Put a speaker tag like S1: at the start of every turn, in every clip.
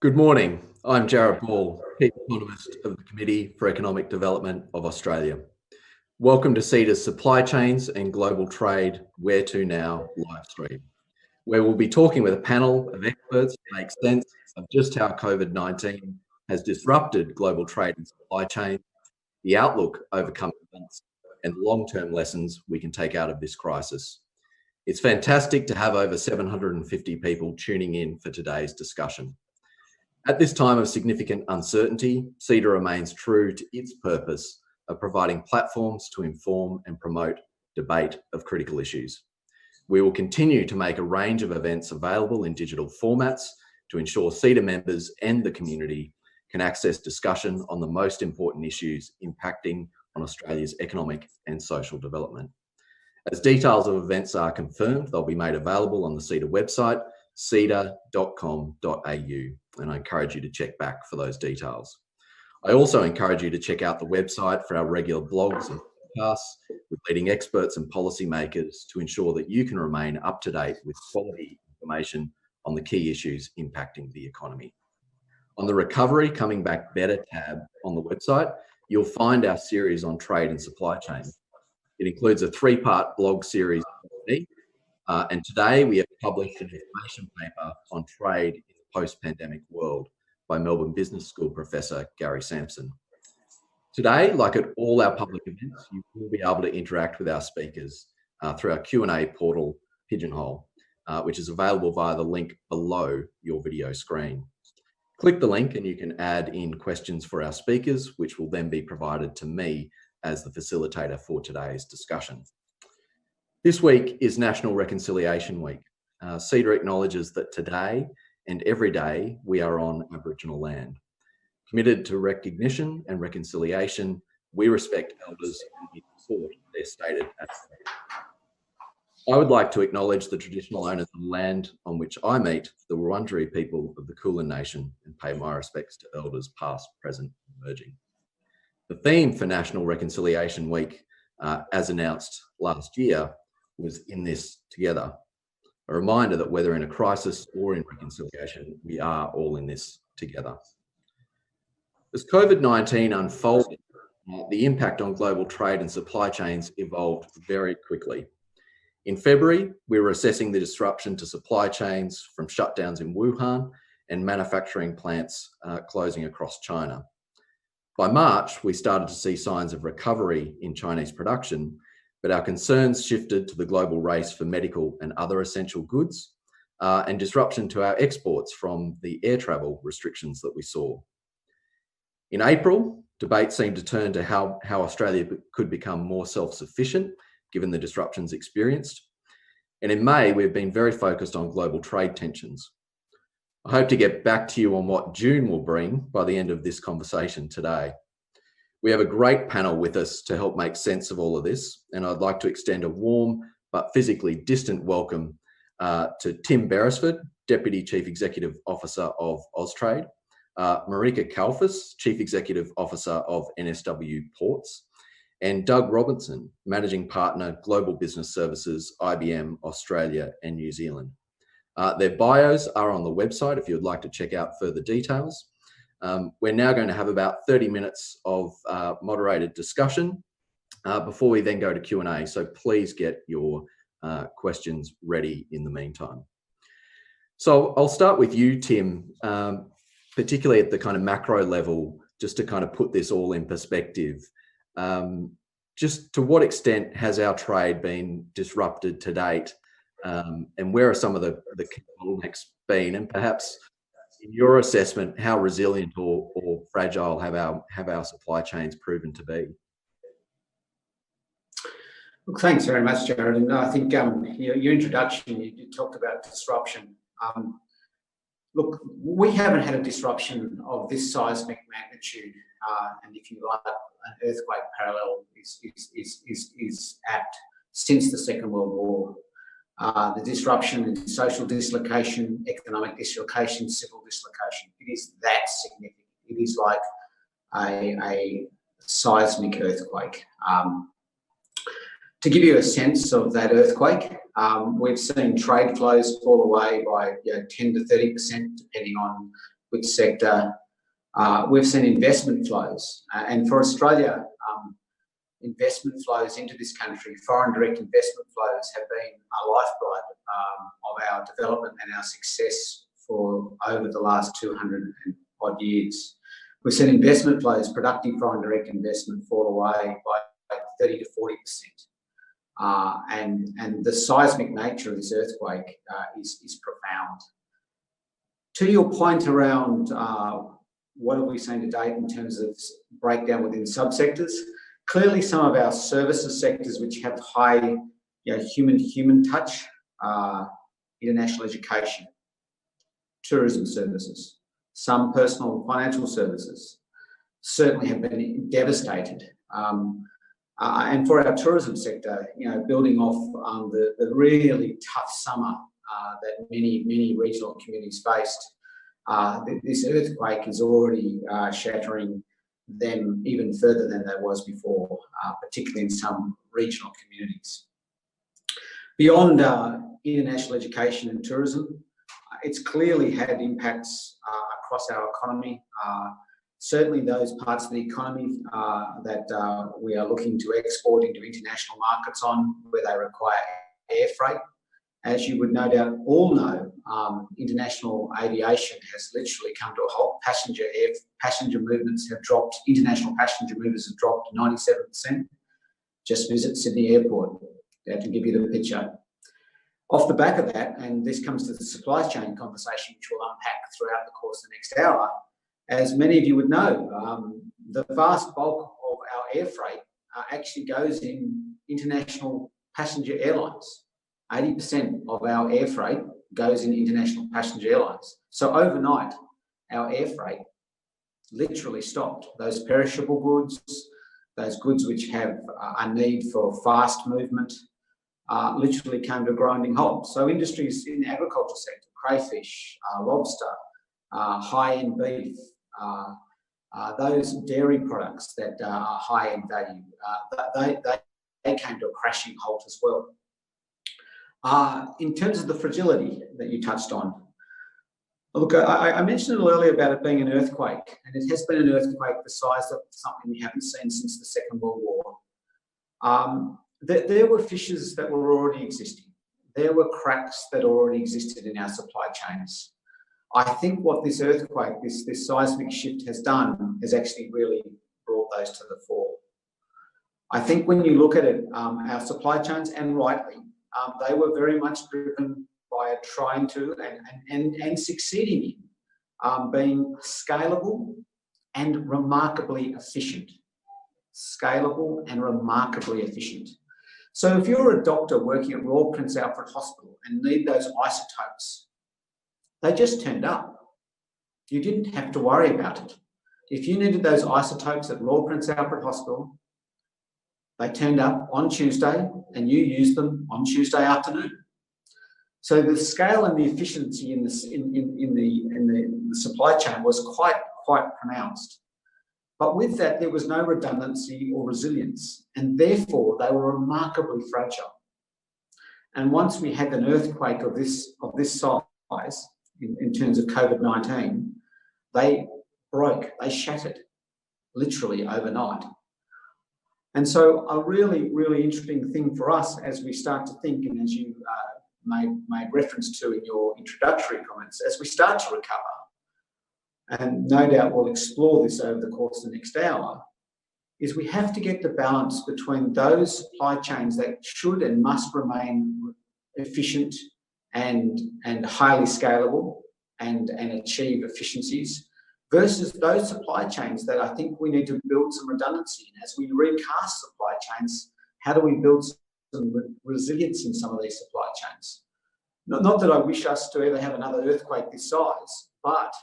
S1: Good morning. I'm Jarrod, Chief Economist of the Committee for Economic Development of Australia. Welcome to CEDA's Supply Chains and Global Trade Where to Now live stream, where we'll be talking with a panel of experts to make sense of just how COVID-19 has disrupted global trade and supply chain, the outlook over coming months, and long-term lessons we can take out of this crisis. It's fantastic to have over 750 people tuning in for today's discussion. At this time of significant uncertainty, CEDA remains true to its purpose of providing platforms to inform and promote debate of critical issues. We will continue to make a range of events available in digital formats to ensure CEDA members and the community can access discussion on the most important issues impacting on Australia's economic and social development. As details of events are confirmed, they'll be made available on the CEDA website, ceda.com.au, and I encourage you to check back for those details. I also encourage you to check out the website for our regular blogs and podcasts with leading experts and policymakers to ensure that you can remain up to date with quality information on the key issues impacting the economy. On the Recovery Coming Back Better tab on the website, you'll find our series on trade and supply chain. It includes a three-part blog series and today we have published an information paper on trade in the post-pandemic world by Melbourne Business School Professor Gary Sampson. Today, like at all our public events, you will be able to interact with our speakers through our Q&A portal, Pigeonhole, which is available via the link below your video screen. Click the link and you can add in questions for our speakers, which will then be provided to me as the facilitator for today's discussion. This week is National Reconciliation Week. CEDA acknowledges that today and every day we are on Aboriginal land. Committed to recognition and reconciliation, we respect elders and support their stated aspects. I would like to acknowledge the traditional owners of the land on which I meet, the Wurundjeri people of the Kulin Nation, and pay my respects to elders past, present, and emerging. The theme for National Reconciliation Week, as announced last year, was In This Together. A reminder that whether in a crisis or in reconciliation, we are all in this together. As COVID-19 unfolded, the impact on global trade and supply chains evolved very quickly. In February, we were assessing the disruption to supply chains from shutdowns in Wuhan and manufacturing plants closing across China. By March, we started to see signs of recovery in Chinese production, but our concerns shifted to the global race for medical and other essential goods and disruption to our exports from the air travel restrictions that we saw. In April, debate seemed to turn to how Australia could become more self-sufficient given the disruptions experienced. And in May, we've been very focused on global trade tensions. I hope to get back to you on what June will bring by the end of this conversation today. We have a great panel with us to help make sense of all of this, and I'd like to extend a warm but physically distant welcome to Tim Beresford, Deputy Chief Executive Officer of Austrade, Marika Calfas, Chief Executive Officer of NSW Ports, and Doug Robinson, Managing Partner, Global Business Services, IBM Australia and New Zealand. Their bios are on the website if you would like to check out further details. We're now going to have about 30 minutes of moderated discussion before we then go to Q&A, so please get your questions ready in the meantime. So I'll start with you, Tim, particularly at the kind of macro level, just to kind of put this all in perspective. Just to what extent has our trade been disrupted to date, and where are some of the key bottlenecks been, and perhaps in your assessment, how resilient or fragile have our supply chains proven to be?
S2: Look, thanks very much, Jarrod. And I think your introduction, you talked about disruption. Look, we haven't had a disruption of this seismic magnitude, and if you like, an earthquake parallel is apt since the Second World War. The disruption in social dislocation, economic dislocation, civil dislocation, it is that significant. It is like a seismic earthquake. To give you a sense of that earthquake, we've seen trade flows fall away by 10 to 30%, depending on which sector. We've seen investment flows, and for Australia, investment flows into this country, foreign direct investment flows have been a lifeblood of our development and our success for over the last 200 and odd years. We've seen investment flows, productive foreign direct investment, fall away by 30 to 40%. And the seismic nature of this earthquake is profound. To your point around what have we seen to date in terms of breakdown within subsectors, clearly some of our services sectors which have high human touch, international education, tourism services, some personal and financial services certainly have been devastated. And for our tourism sector, building off the really tough summer that many regional communities faced, this earthquake is already shattering them even further than there was before, particularly in some regional communities. Beyond international education and tourism, it's clearly had impacts across our economy. Certainly those parts of the economy that we are looking to export into international markets on, where they require air freight. As you would no doubt all know, international aviation has literally come to a halt. Passenger movements have dropped. International passenger movements have dropped 97%. Just visit Sydney Airport to give you the picture. Off the back of that, and this comes to the supply chain conversation, which we'll unpack throughout the course of the next hour, as many of you would know, the vast bulk of our air freight actually goes in international passenger airlines. 80% of our air freight goes in international passenger airlines. So overnight, our air freight literally stopped. Those perishable goods, those goods which have a need for fast movement, literally came to a grinding halt. So industries in the agriculture sector, crayfish, lobster, high-end beef, those dairy products that are high in value, they came to a crashing halt as well. In terms of the fragility that you touched on, look, I mentioned a little earlier about it being an earthquake, and it has been an earthquake the size of something we haven't seen since the Second World War. There were fissures that were already existing. There were cracks that already existed in our supply chains. I think what this earthquake, this seismic shift has done is actually really brought those to the fore. I think when you look at it, our supply chains, and rightly, they were very much driven by trying to and succeeding in being scalable and remarkably efficient. Scalable and remarkably efficient. So if you're a doctor working at Royal Prince Alfred Hospital and need those isotopes, they just turned up. You didn't have to worry about it. If you needed those isotopes at Royal Prince Alfred Hospital, they turned up on Tuesday and you used them on Tuesday afternoon. So the scale and the efficiency in the supply chain was quite pronounced. But with that, there was no redundancy or resilience, and therefore they were remarkably fragile. And once we had an earthquake of this size, in terms of COVID-19, they broke, they shattered, literally overnight. And so a really, really interesting thing for us as we start to think, and as you made reference to in your introductory comments, as we start to recover, and no doubt we'll explore this over the course of the next hour, is we have to get the balance between those supply chains that should and must remain efficient and highly scalable and achieve efficiencies, versus those supply chains that I think we need to build some redundancy in. As we recast supply chains, how do we build some resilience in some of these supply chains? Not that I wish us to ever have another earthquake this size, but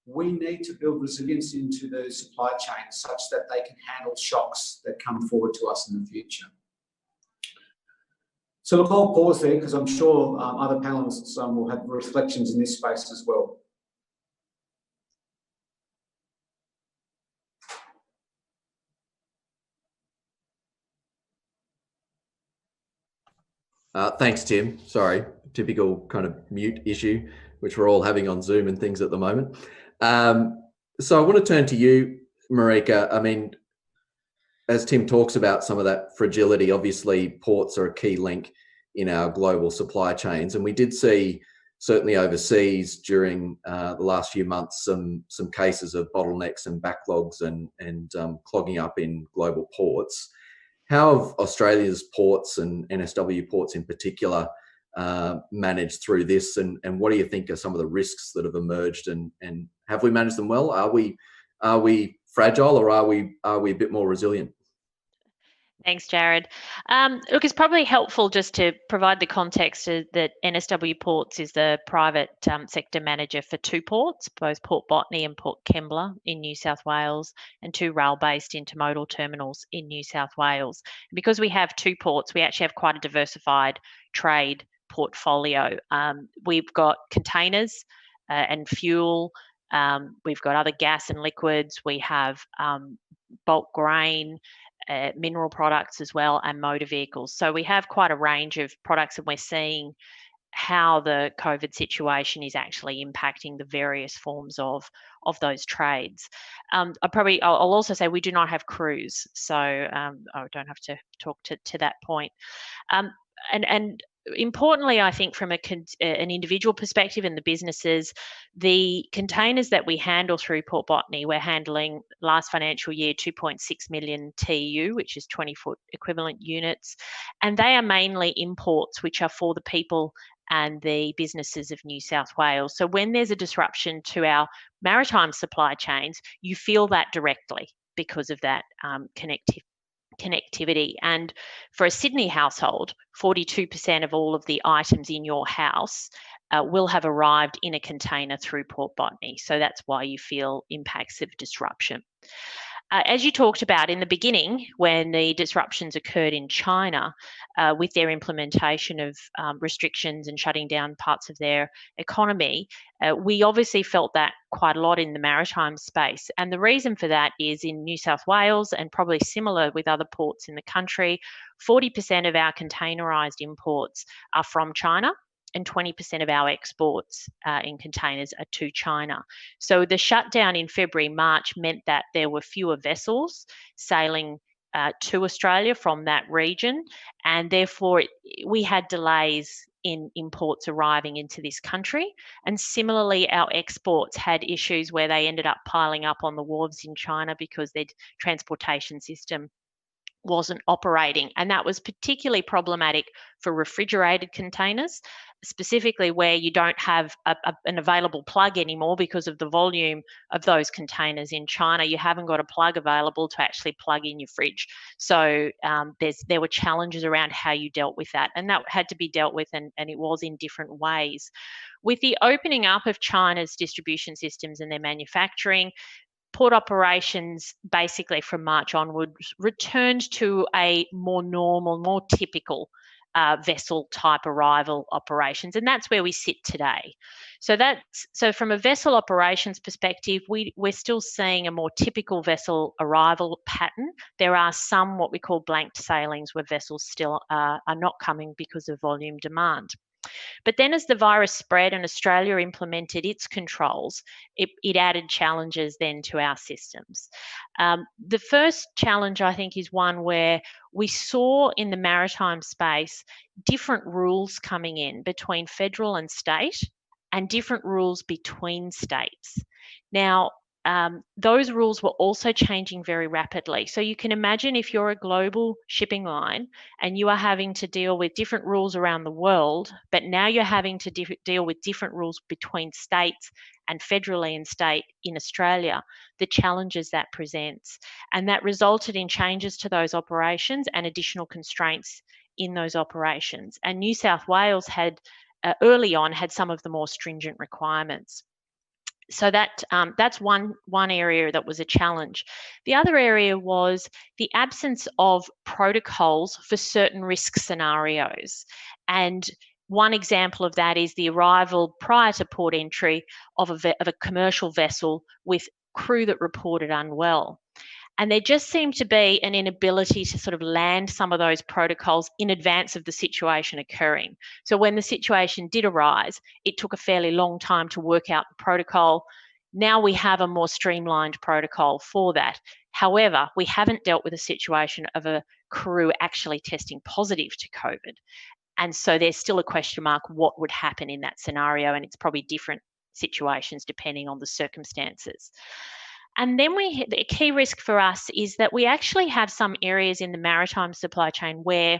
S2: we need to build resilience into the supply chains such that they can handle shocks that come forward to us in the future. So look, I'll pause there because I'm sure other panellists will have reflections in this space as well.
S1: Thanks, Tim. Sorry, typical kind of mute issue, which we're all having on Zoom and things at the moment. So I want to turn to you, Marika. I mean, as Tim talks about some of that fragility, obviously ports are a key link in our global supply chains. And we did see, certainly overseas during the last few months, some cases of bottlenecks and backlogs and clogging up in global ports. How have Australia's ports and NSW ports in particular managed through this? And what do you think are some of the risks that have emerged? And have we managed them well? Are we fragile, or are we a bit more resilient?
S3: Thanks, Jarrod. Look, it's probably helpful just to provide the context that NSW Ports is the private sector manager for two ports, both Port Botany and Port Kembla in New South Wales, and two rail-based intermodal terminals in New South Wales. And because we have two ports, we actually have quite a diversified trade portfolio. We've got containers and fuel. We've got other gas and liquids. We have bulk grain, mineral products as well, and motor vehicles. So we have quite a range of products, and we're seeing how the COVID situation is actually impacting the various forms of those trades. I'll also say we do not have crews, so I don't have to talk to that point. And importantly, I think from an individual perspective and the businesses, the containers that we handle through Port Botany, we're handling last financial year 2.6 million TEU, which is 20-foot equivalent units, and they are mainly imports, which are for the people and the businesses of New South Wales. So when there's a disruption to our maritime supply chains, you feel that directly because of that connectivity. And for a Sydney household, 42% of all of the items in your house will have arrived in a container through Port Botany. So that's why you feel impacts of disruption. As you talked about in the beginning, when the disruptions occurred in China with their implementation of restrictions and shutting down parts of their economy, we obviously felt that quite a lot in the maritime space. And the reason for that is in New South Wales, and probably similar with other ports in the country, 40% of our containerised imports are from China, and 20% of our exports in containers are to China. So the shutdown in February, March meant that there were fewer vessels sailing to Australia from that region, and therefore we had delays in imports arriving into this country. And similarly, our exports had issues where they ended up piling up on the wharves in China because their transportation system wasn't operating. And that was particularly problematic for refrigerated containers, specifically where you don't have an available plug anymore because of the volume of those containers in China. You haven't got a plug available to actually plug in your fridge. So there were challenges around how you dealt with that, and that had to be dealt with, and it was in different ways. With the opening up of China's distribution systems and their manufacturing, port operations basically from March onwards returned to a more normal, more typical vessel type arrival operations, and that's where we sit today. So from a vessel operations perspective, we're still seeing a more typical vessel arrival pattern. There are some what we call blanked sailings where vessels still are not coming because of volume demand. But then as the virus spread and Australia implemented its controls, it added challenges then to our systems. The first challenge, I think, is one where we saw in the maritime space different rules coming in between federal and state, and different rules between states. Now, those rules were also changing very rapidly. So you can imagine if you're a global shipping line and you are having to deal with different rules around the world, but now you're having to deal with different rules between states and federally and state in Australia, the challenges that presents. And that resulted in changes to those operations and additional constraints in those operations. And New South Wales had early on had some of the more stringent requirements. So that's one area that was a challenge. The other area was the absence of protocols for certain risk scenarios. And one example of that is the arrival prior to port entry of a commercial vessel with crew that reported unwell. And there just seemed to be an inability to sort of land some of those protocols in advance of the situation occurring. So when the situation did arise, it took a fairly long time to work out the protocol. Now we have a more streamlined protocol for that. However, we haven't dealt with a situation of a crew actually testing positive to COVID. And so there's still a question mark what would happen in that scenario, and it's probably different situations depending on the circumstances. And then the key risk for us is that we actually have some areas in the maritime supply chain where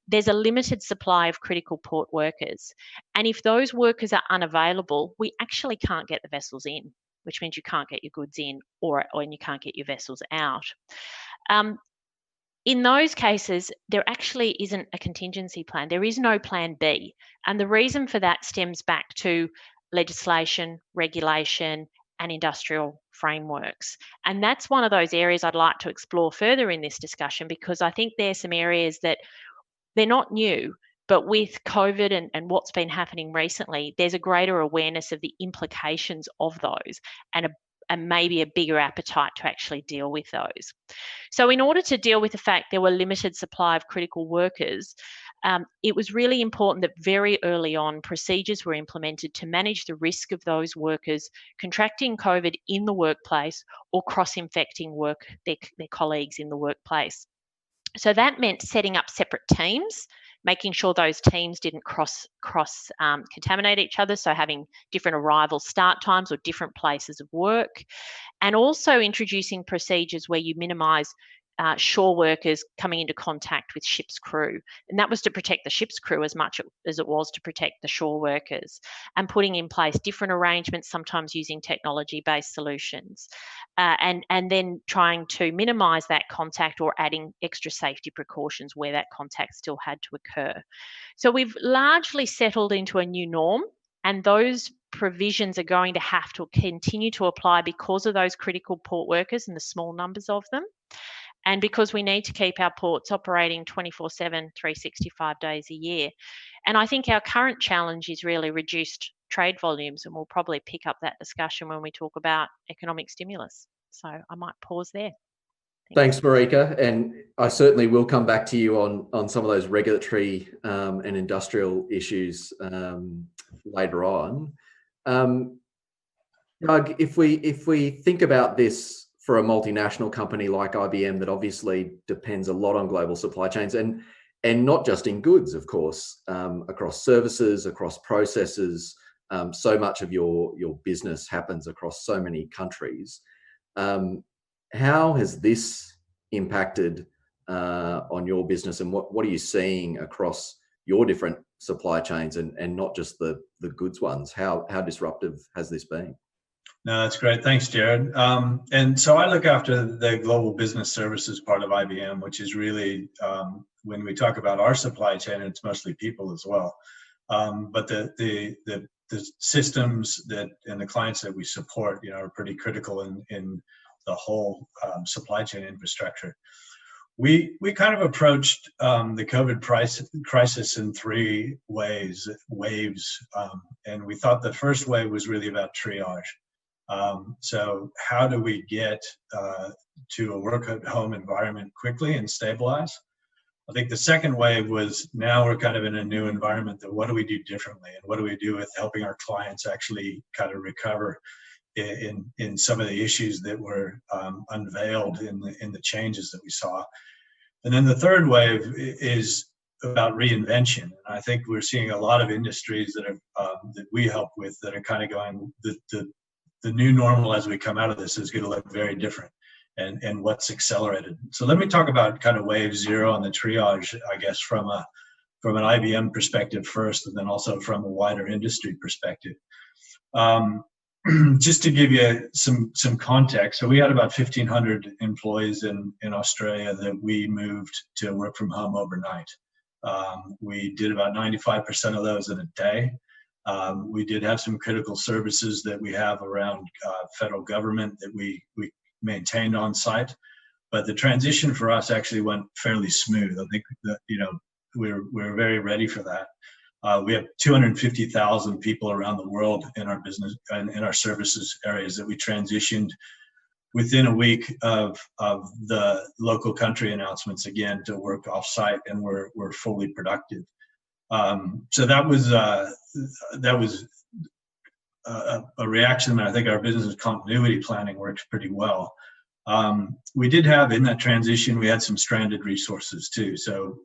S3: there's a limited supply of critical port workers. And if those workers are unavailable, we actually can't get the vessels in, which means you can't get your goods in or you can't get your vessels out. In those cases, there actually isn't a contingency plan. There is no plan B. And the reason for that stems back to legislation, regulation, and industrial frameworks. And that's one of those areas I'd like to explore further in this discussion, because I think there's some areas that they're not new, but with COVID and what's been happening recently, there's a greater awareness of the implications of those and maybe a bigger appetite to actually deal with those. So in order to deal with the fact there were limited supply of critical workers, it was really important that very early on procedures were implemented to manage the risk of those workers contracting COVID in the workplace or cross-infecting their colleagues in the workplace. So that meant setting up separate teams, making sure those teams didn't cross contaminate each other, so having different arrival start times or different places of work, and also introducing procedures where you minimise shore workers coming into contact with ship's crew. And that was to protect the ship's crew as much as it was to protect the shore workers, and putting in place different arrangements, sometimes using technology-based solutions, and then trying to minimise that contact or adding extra safety precautions where that contact still had to occur. So we've largely settled into a new norm, and those provisions are going to have to continue to apply because of those critical port workers and the small numbers of them, and because we need to keep our ports operating 24/7, 365 days a year. And I think our current challenge is really reduced trade volumes, and we'll probably pick up that discussion when we talk about economic stimulus. So I might pause there.
S1: Thanks, Marika. And I certainly will come back to you on some of those regulatory and industrial issues later on. Doug, if we think about this for a multinational company like IBM that obviously depends a lot on global supply chains, and not just in goods, of course, across services, across processes, so much of your business happens across so many countries. How has this impacted on your business, and what are you seeing across your different supply chains and not just the goods ones? How disruptive has this been?
S4: No, that's great. Thanks, Jarrod. And so I look after the global business services part of IBM, which is really, when we talk about our supply chain, it's mostly people as well. But the systems and the clients that we support, are pretty critical in the whole supply chain infrastructure. We kind of approached the COVID crisis in three waves, and we thought the first wave was really about triage. So how do we get to a work-at-home environment quickly and stabilize? I think the second wave was, now we're kind of in a new environment, that what do we do differently, and what do we do with helping our clients actually kind of recover in some of the issues that were unveiled in the changes that we saw. And then the third wave is about reinvention. And I think we're seeing a lot of industries that are that we help with that are kind of going, the new normal as we come out of this is going to look very different, and what's accelerated. So let me talk about kind of wave zero and the triage, I guess, from an IBM perspective first, and then also from a wider industry perspective. Just to give you some context, so we had about 1,500 employees in Australia that we moved to work from home overnight. We did about 95% of those in a day. We did have some critical services that we have around federal government that we maintained on site, but the transition for us actually went fairly smooth. I think that we're very ready for that. We have 250,000 people around the world in our business and in our services areas that we transitioned within a week of the local country announcements again to work off-site, and we're fully productive. So that was a reaction that I think our business continuity planning works pretty well. We did have in that transition, we had some stranded resources too. So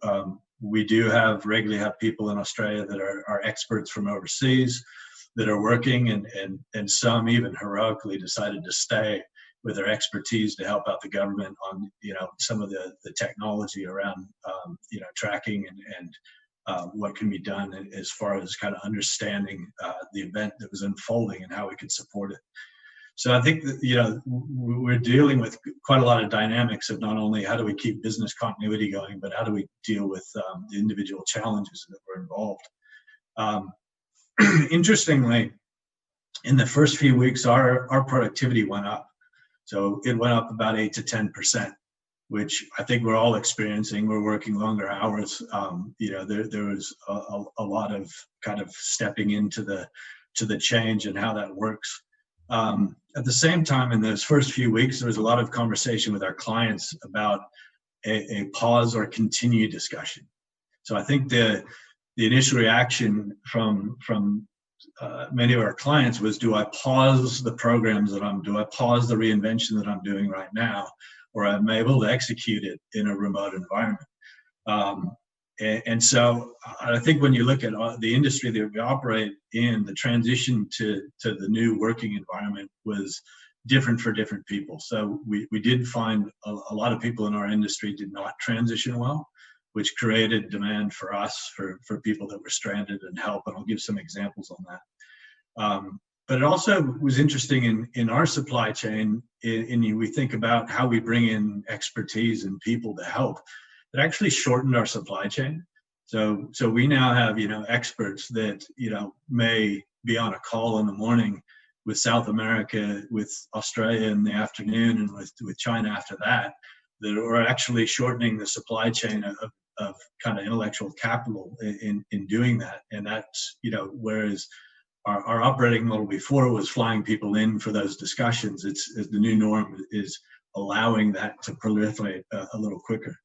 S4: we do regularly have people in Australia that are experts from overseas that are working, and some even heroically decided to stay with their expertise to help out the government on, some of the technology around, tracking and what can be done as far as kind of understanding the event that was unfolding and how we could support it. So I think that, we're dealing with quite a lot of dynamics of not only how do we keep business continuity going, but how do we deal with the individual challenges that were involved. Interestingly, in the first few weeks, our productivity went up. So it went up about 8 to 10%, which I think we're all experiencing. We're working longer hours. There was a lot of kind of stepping into the change and how that works. At the same time, in those first few weeks, there was a lot of conversation with our clients about a pause or continued discussion. So I think the initial reaction from many of our clients was, do I pause the programs do I pause the reinvention that I'm doing right now, or am I able to execute it in a remote environment? And so I think when you look at the industry that we operate in, the transition to the new working environment was different for different people. So we did find a lot of people in our industry did not transition well, which created demand for us, for people that were stranded and help. And I'll give some examples on that. But it also was interesting in our supply chain, we think about how we bring in expertise and people to help. It actually shortened our supply chain. So we now have, experts that, may be on a call in the morning with South America, with Australia in the afternoon, and with China after that are actually shortening the supply chain of kind of intellectual capital in doing that. And that's, whereas our operating model before was flying people in for those discussions, it's the new norm is allowing that to proliferate a little quicker.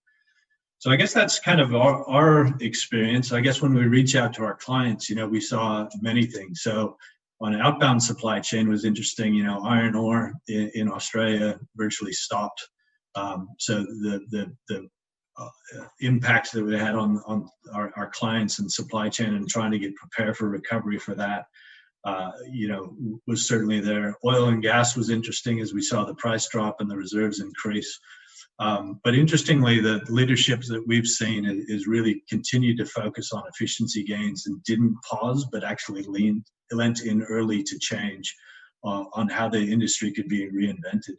S4: So I guess that's kind of our experience. I guess when we reach out to our clients, we saw many things. So on outbound supply chain was interesting. Iron ore in Australia virtually stopped. So the impacts that we had on our clients and supply chain and trying to get prepared for recovery for that, was certainly there. Oil and gas was interesting as we saw the price drop and the reserves increase. But interestingly, the leadership that we've seen is really continued to focus on efficiency gains and didn't pause, but actually lent in early to change on how the industry could be reinvented.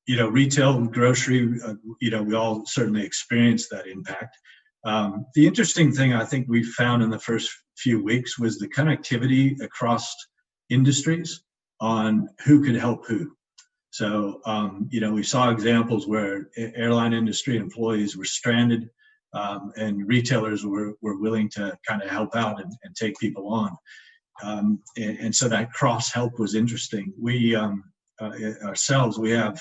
S4: Retail and grocery, we all certainly experienced that impact. The interesting thing I think we found in the first few weeks was the connectivity across industries on who could help who. So, we saw examples where airline industry employees were stranded and retailers were willing to kind of help out and take people on. And so that cross help was interesting. We ourselves, we have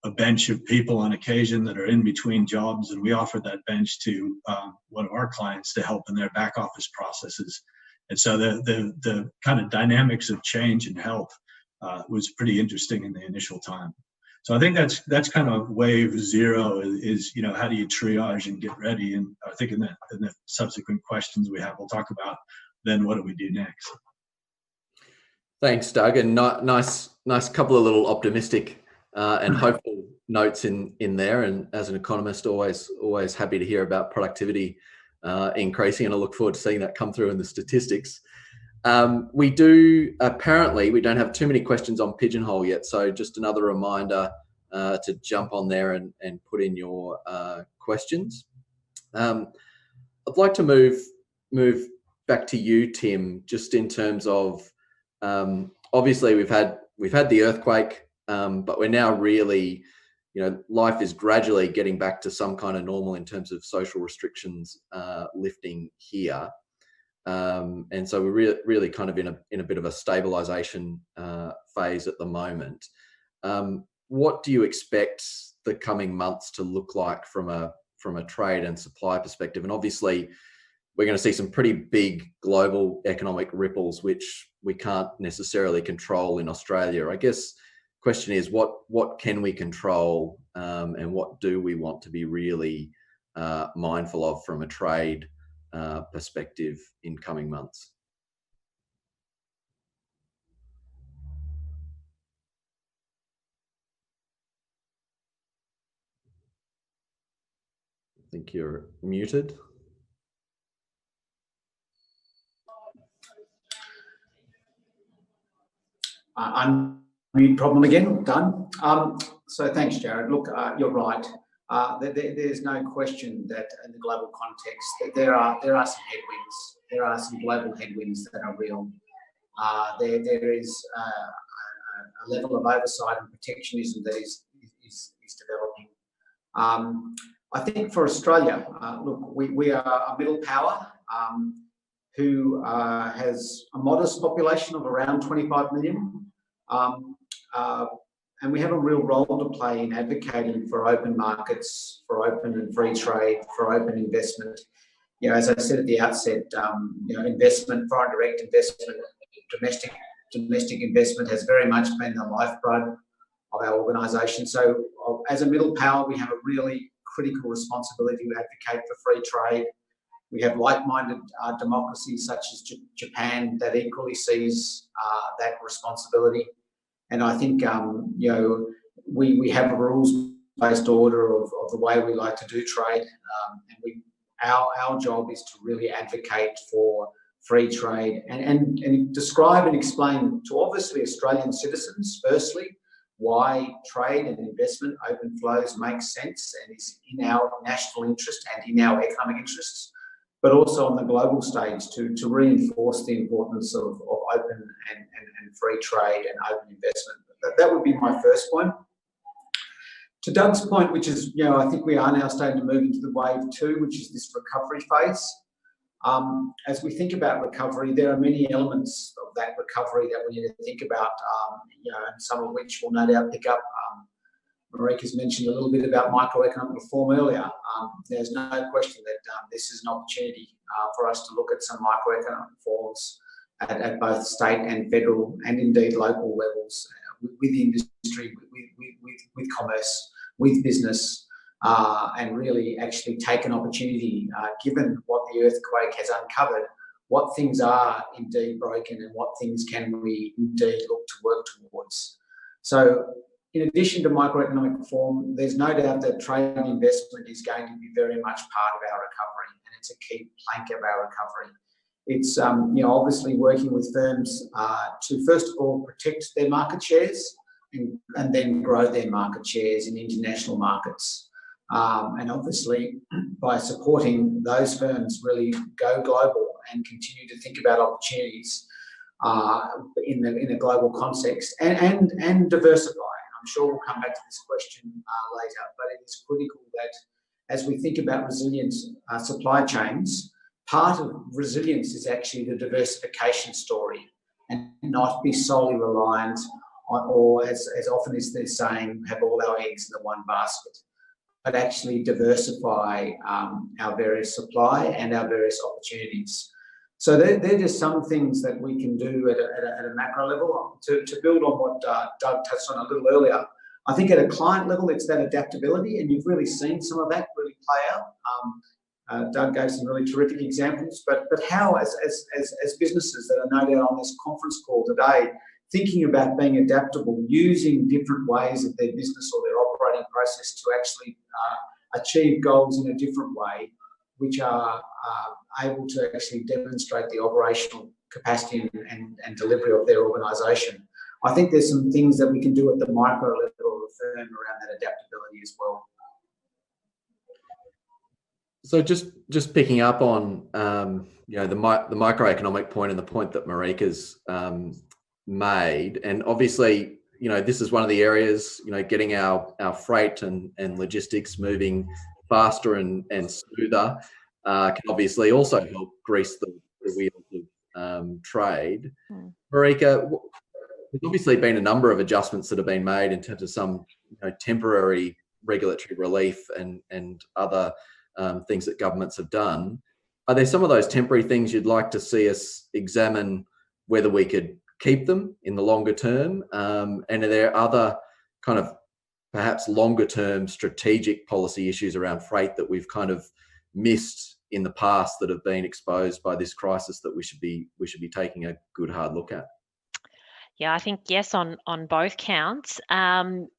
S4: a bench of people on occasion that are in between jobs, and we offered that bench to one of our clients to help in their back office processes. And so the kind of dynamics of change and help was pretty interesting in the initial time. So I think that's kind of wave zero is how do you triage and get ready? And I think in the subsequent questions we have, we'll talk about then what do we do next.
S1: Thanks, Doug, and nice couple of little optimistic and hopeful notes in there. And as an economist, always happy to hear about productivity increasing, and I look forward to seeing that come through in the statistics. We don't have too many questions on Pigeonhole yet, so just another reminder to jump on there and put in your questions. I'd like to move back to you, Tim, just in terms of obviously we've had the earthquake, but we're now really, life is gradually getting back to some kind of normal in terms of social restrictions lifting here. And so we're really kind of in a bit of a stabilization phase at the moment. What do you expect the coming months to look like from a trade and supply perspective? And obviously, we're going to see some pretty big global economic ripples, which we can't necessarily control in Australia. I guess question is what can we control, and what do we want to be really mindful of from a trade perspective in coming months? I think you're muted.
S2: Unmute problem again, done. So thanks, Jarrod. Look, you're right. There's no question that in the global context that there are some headwinds. There are some global headwinds that are real. There is a level of oversight and protectionism that is developing. I think for Australia, look, we are a middle power who has a modest population of around 25 million. And we have a real role to play in advocating for open markets, for open and free trade, for open investment. You know, as I said at the outset, you know, investment, foreign direct investment, domestic investment has very much been the lifeblood of our organisation. So, as a middle power, we have a really critical responsibility to advocate for free trade. We have like-minded democracies such as Japan that equally sees that responsibility. And I think, you know, we have a rules-based order of the way we like to do trade. And our job is to really advocate for free trade and describe and explain to obviously Australian citizens, firstly, why trade and investment open flows make sense and is in our national interest and in our economic interests, but also on the global stage to reinforce the importance of open and free trade and open investment. That would be my first point. To Doug's point, which is, you know, I think we are now starting to move into the wave two, which is this recovery phase. As we think about recovery, there are many elements of that recovery that we need to think about, you know, and some of which we'll no doubt pick up. Marika's mentioned a little bit about microeconomic reform earlier. There's no question that this is an opportunity for us to look at some microeconomic reforms at both state and federal and indeed local levels with the industry, with commerce, with business, and really actually take an opportunity, given what the earthquake has uncovered, what things are indeed broken and what things can we indeed look to work towards. So, in addition to microeconomic reform, there's no doubt that trade and investment is going to be very much part of our recovery, and it's a key plank of our recovery. It's you know, obviously working with firms to first of all protect their market shares and then grow their market shares in international markets, and obviously by supporting those firms really go global and continue to think about opportunities in a global context and diversify. I'm sure we'll come back to this question later, but it is critical that as we think about resilient supply chains, part of resilience is actually the diversification story and not be solely reliant on, or as often as they're saying, have all our eggs in the one basket, but actually diversify our various supply and our various opportunities. So they're just some things that we can do at a macro level. To build on what Doug touched on a little earlier, I think at a client level, it's that adaptability, and you've really seen some of that really play out. Doug gave some really terrific examples, but how as businesses that are no doubt on this conference call today, thinking about being adaptable, using different ways of their business or their operating process to actually achieve goals in a different way, which are able to actually demonstrate the operational capacity and delivery of their organisation. I think there's some things that we can do at the micro level of the firm around that adaptability as well.
S1: So just picking up on you know, the microeconomic point and the point that Marika's made, and obviously, you know, this is one of the areas, you know, getting our freight and logistics moving faster and smoother can obviously also help grease the wheels of trade. Marika, there's obviously been a number of adjustments that have been made in terms of some, you know, temporary regulatory relief and other things that governments have done. Are there some of those temporary things you'd like to see us examine whether we could keep them in the longer term, and are there other kind of perhaps longer term strategic policy issues around freight that we've kind of missed in the past that have been exposed by this crisis that we should be taking a good hard look at?
S3: Yeah, I think yes on both counts.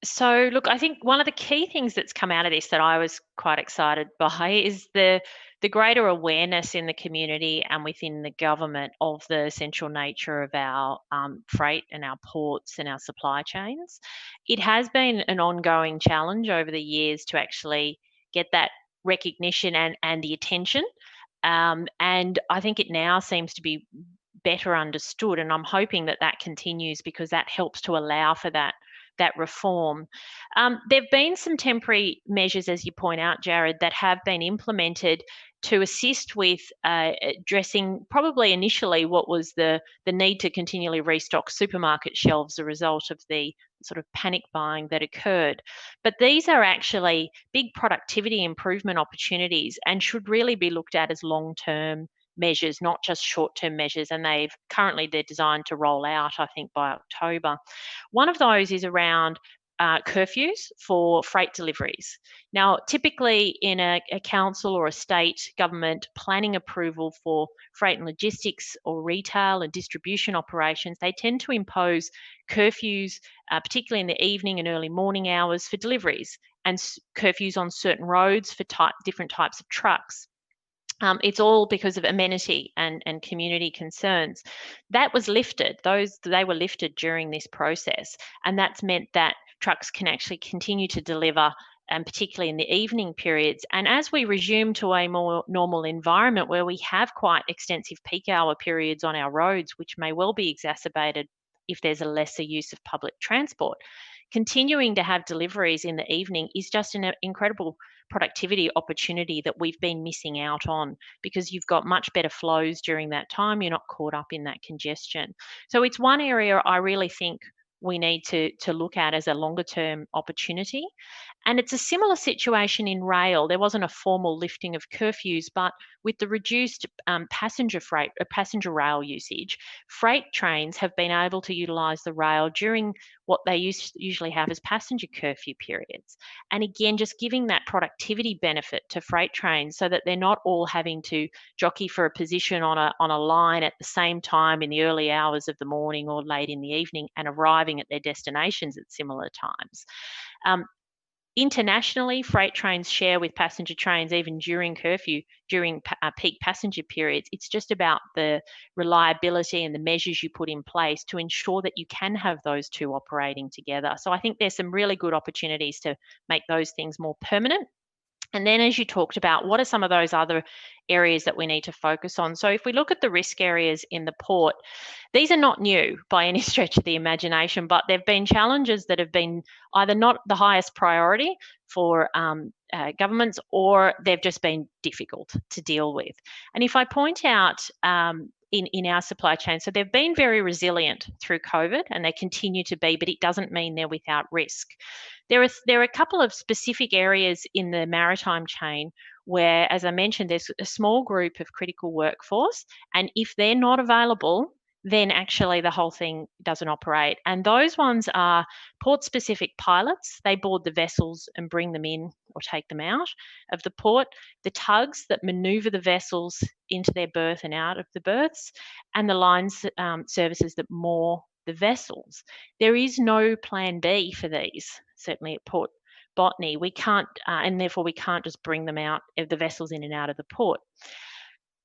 S3: So look, I think one of the key things that's come out of this that I was quite excited by is the greater awareness in the community and within the government of the essential nature of our freight and our ports and our supply chains. It has been an ongoing challenge over the years to actually get that recognition and the attention. And I think it now seems to be better understood, and I'm hoping that that continues because that helps to allow for that reform. There have been some temporary measures, as you point out, Jarrod, that have been implemented to assist with addressing probably initially what was the need to continually restock supermarket shelves as a result of the sort of panic buying that occurred. But these are actually big productivity improvement opportunities and should really be looked at as long-term measures, not just short-term measures, and they're designed to roll out, I think, by October. One of those is around curfews for freight deliveries. Now, typically in a council or a state government planning approval for freight and logistics or retail and distribution operations, they tend to impose curfews, particularly in the evening and early morning hours for deliveries, and curfews on certain roads for different types of trucks. It's all because of amenity and community concerns. That was lifted. They were lifted during this process, and that's meant that trucks can actually continue to deliver, and particularly in the evening periods. And as we resume to a more normal environment where we have quite extensive peak hour periods on our roads, which may well be exacerbated if there's a lesser use of public transport, continuing to have deliveries in the evening is just an incredible productivity opportunity that we've been missing out on, because you've got much better flows during that time. You're not caught up in that congestion. So it's one area I really think we need to look at as a longer term opportunity. And it's a similar situation in rail. There wasn't a formal lifting of curfews, but with the reduced passenger rail usage, freight trains have been able to utilise the rail during what they usually have as passenger curfew periods. And again, just giving that productivity benefit to freight trains so that they're not all having to jockey for a position on a line at the same time in the early hours of the morning or late in the evening and arriving at their destinations at similar times. Internationally, freight trains share with passenger trains even during curfew, during peak passenger periods. It's just about the reliability and the measures you put in place to ensure that you can have those two operating together. So I think there's some really good opportunities to make those things more permanent. And then, as you talked about, what are some of those other areas that we need to focus on? So if we look at the risk areas in the port, these are not new by any stretch of the imagination, but there have been challenges that have been either not the highest priority for governments, or they've just been difficult to deal with. And if I point out in our supply chain, so they've been very resilient through COVID, and they continue to be, but it doesn't mean they're without risk. There are a couple of specific areas in the maritime chain where, as I mentioned, there's a small group of critical workforce, and if they're not available, then actually the whole thing doesn't operate. And those ones are port-specific pilots. They board the vessels and bring them in or take them out of the port, the tugs that manoeuvre the vessels into their berth and out of the berths, and the lines services that moor the vessels. There is no plan B for these, certainly at Port Botany. We can't, and therefore we can't just bring them out of the vessels in and out of the port.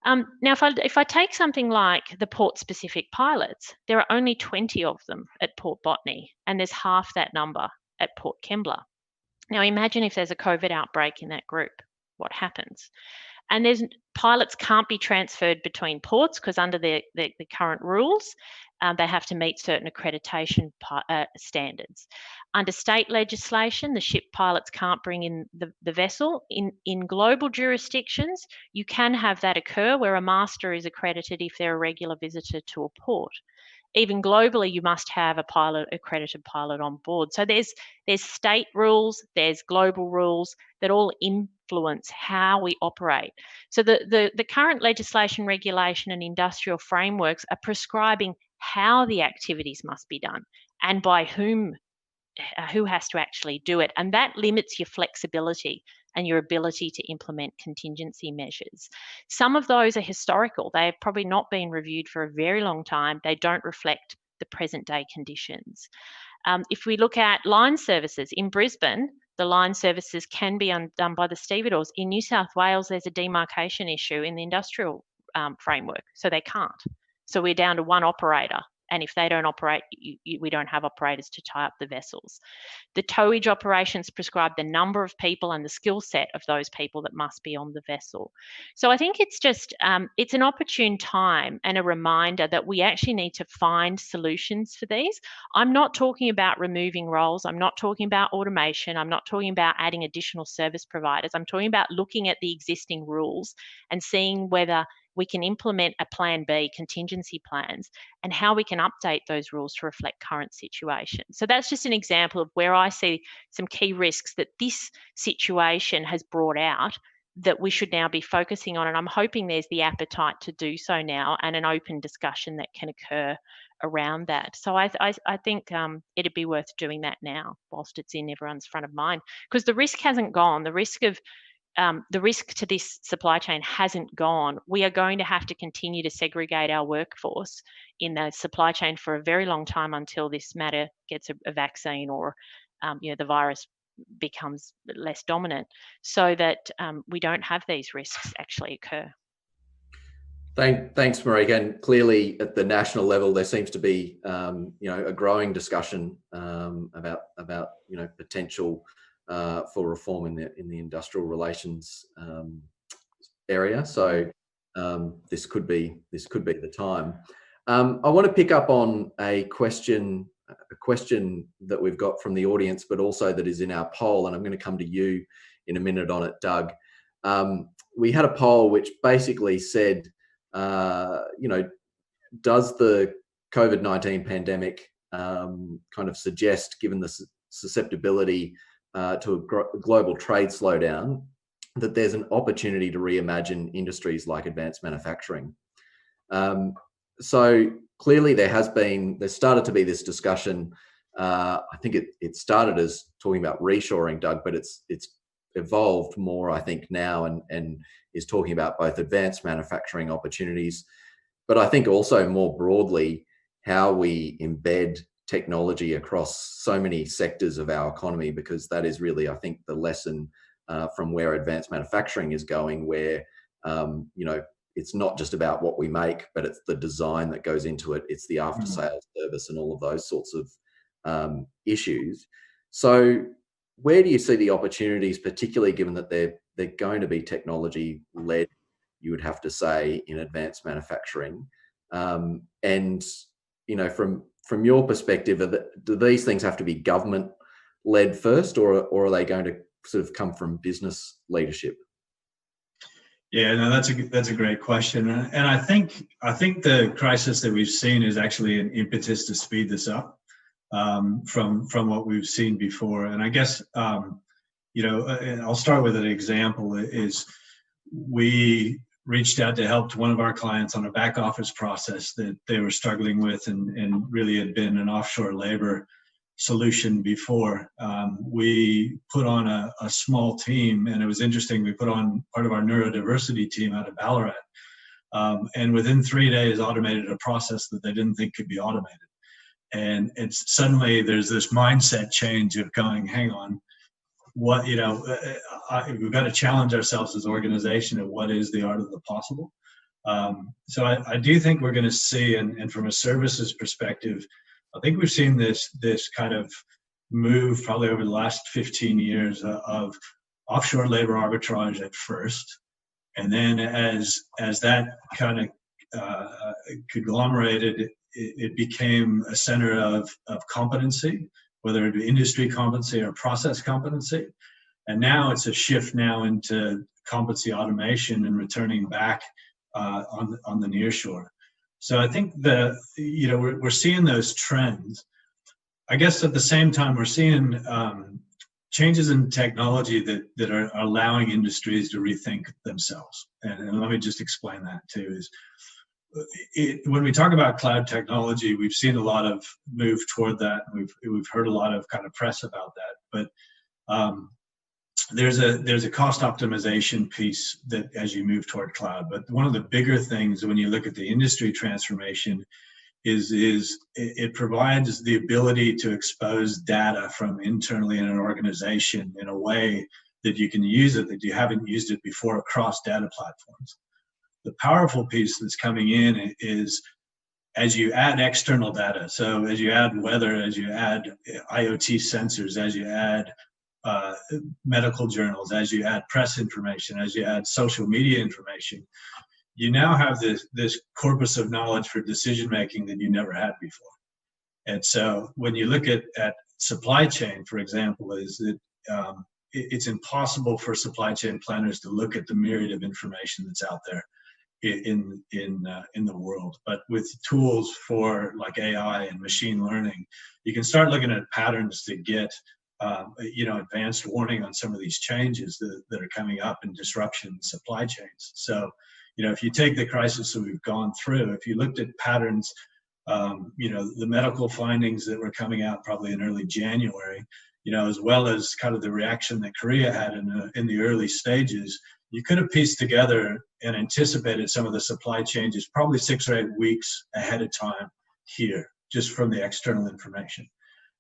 S3: Now, if I take something like the port-specific pilots, there are only 20 of them at Port Botany, and there's half that number at Port Kembla. Now, imagine if there's a COVID outbreak in that group, what happens? And pilots can't be transferred between ports because under the current rules, they have to meet certain accreditation standards. Under state legislation, the ship pilots can't bring in the vessel. In global jurisdictions, you can have that occur where a master is accredited if they're a regular visitor to a port. Even globally, you must have a accredited pilot on board. So there's state rules, there's global rules that all influence how we operate. So the current legislation, regulation, and industrial frameworks are prescribing how the activities must be done and by whom, who has to actually do it. And that limits your flexibility and your ability to implement contingency measures. Some of those are historical. They have probably not been reviewed for a very long time. They don't reflect the present day conditions. If we look at line services in Brisbane, the line services can be done by the stevedores. In New South Wales, there's a demarcation issue in the industrial framework, so they can't. So we're down to one operator. And if they don't operate, we don't have operators to tie up the vessels. The towage operations prescribe the number of people and the skill set of those people that must be on the vessel. So I think it's just, it's an opportune time and a reminder that we actually need to find solutions for these. I'm not talking about removing roles. I'm not talking about automation. I'm not talking about adding additional service providers. I'm talking about looking at the existing rules and seeing whether we can implement a plan B, contingency plans, and how we can update those rules to reflect current situation. So that's just an example of where I see some key risks that this situation has brought out that we should now be focusing on. And I'm hoping there's the appetite to do so now and an open discussion that can occur around that. So I think it'd be worth doing that now whilst it's in everyone's front of mind, because the risk hasn't gone. The risk to this supply chain hasn't gone. We are going to have to continue to segregate our workforce in the supply chain for a very long time until this matter gets a vaccine or the virus becomes less dominant, so that we don't have these risks actually occur.
S1: Thanks, Marika. And clearly, at the national level, there seems to be a growing discussion about potential for reform in the industrial relations area. So this could be the time. I want to pick up on a question that we've got from the audience, but also that is in our poll, and I'm going to come to you in a minute on it, Doug. We had a poll which basically said, does the COVID-19 pandemic kind of suggest, given the susceptibility to a global trade slowdown, that there's an opportunity to reimagine industries like advanced manufacturing? So clearly there started to be this discussion. I think it started as talking about reshoring, Doug, but it's evolved more, I think, now and is talking about both advanced manufacturing opportunities, but I think also more broadly how we embed technology across so many sectors of our economy, because that is really, I think, the lesson from where advanced manufacturing is going, where it's not just about what we make, but it's the design that goes into it. It's the after sales service and all of those sorts of issues. So where do you see the opportunities, particularly given that they're going to be technology led, you would have to say, in advanced manufacturing? And from your perspective, do these things have to be government led first, or are they going to sort of come from business leadership?
S4: Yeah, no, that's a great question, and I think the crisis that we've seen is actually an impetus to speed this up from what we've seen before. And I guess I'll start with an example. Is we reached out to help one of our clients on a back office process that they were struggling with, and really had been an offshore labor solution before. We put on a small team, and it was interesting. We put on part of our neurodiversity team out of Ballarat, and within 3 days automated a process that they didn't think could be automated. And it's suddenly there's this mindset change of going, hang on, what, we've got to challenge ourselves as an organization at what is the art of the possible. So I do think we're going to see, and from a services perspective, I think we've seen this kind of move probably over the last 15 years of offshore labor arbitrage at first, and then as that kind of conglomerated, it became a center of competency, whether it be industry competency or process competency, and now it's a shift now into competency automation and returning back on the nearshore. So I think we're seeing those trends. I guess at the same time, we're seeing changes in technology that are allowing industries to rethink themselves. And let me just explain that too. Is when we talk about cloud technology, we've seen a lot of move toward that. We've heard a lot of kind of press about that, but there's a cost optimization piece that as you move toward cloud. But one of the bigger things when you look at the industry transformation is it provides the ability to expose data from internally in an organization in a way that you can use it that you haven't used it before across data platforms. The powerful piece that's coming in is as you add external data, so as you add weather, as you add IoT sensors, as you add medical journals, as you add press information, as you add social media information, you now have this corpus of knowledge for decision making that you never had before. And so when you look at supply chain, for example, is that it's impossible for supply chain planners to look at the myriad of information that's out there in the world. But with tools for like AI and machine learning, you can start looking at patterns to get advanced warning on some of these changes that are coming up in disruption in supply chains. So, if you take the crisis that we've gone through, if you looked at patterns, the medical findings that were coming out probably in early January, as well as kind of the reaction that Korea had in the early stages, you could have pieced together and anticipated some of the supply changes probably 6 or 8 weeks ahead of time here, just from the external information.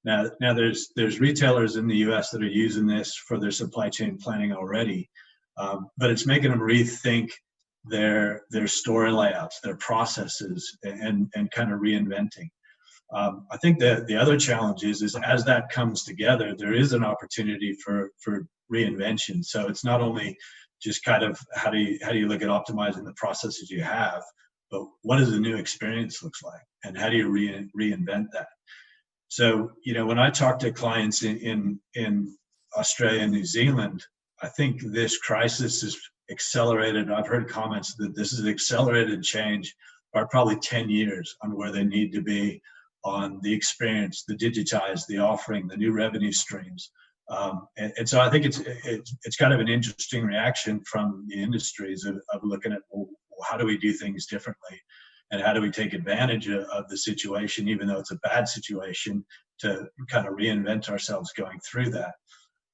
S4: Now there's retailers in the U.S. that are using this for their supply chain planning already, but it's making them rethink their store layouts, their processes, and kind of reinventing. I think that the other challenge is as that comes together, there is an opportunity for reinvention. So it's not only just kind of how do you look at optimizing the processes you have, but what does the new experience looks like, and how do you reinvent that? So when I talk to clients in Australia and New Zealand, I think this crisis is accelerated. I've heard comments that this is accelerated change by probably 10 years on where they need to be on the experience, the digitize, the offering, the new revenue streams. And so I think it's kind of an interesting reaction from the industries of looking at, well, how do we do things differently? And how do we take advantage of the situation, even though it's a bad situation, to kind of reinvent ourselves going through that?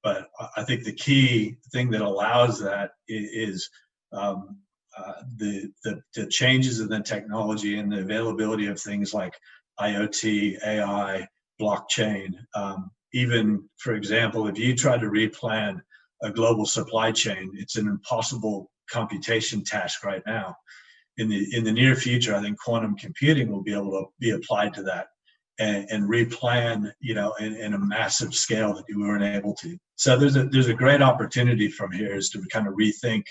S4: But I think the key thing that allows that is the changes in the technology and the availability of things like IoT, AI, blockchain. Even, for example, if you try to replan a global supply chain, it's an impossible computation task right now. In the near future, I think quantum computing will be able to be applied to that and replan, in a massive scale that you weren't able to. So there's a great opportunity from here is to kind of rethink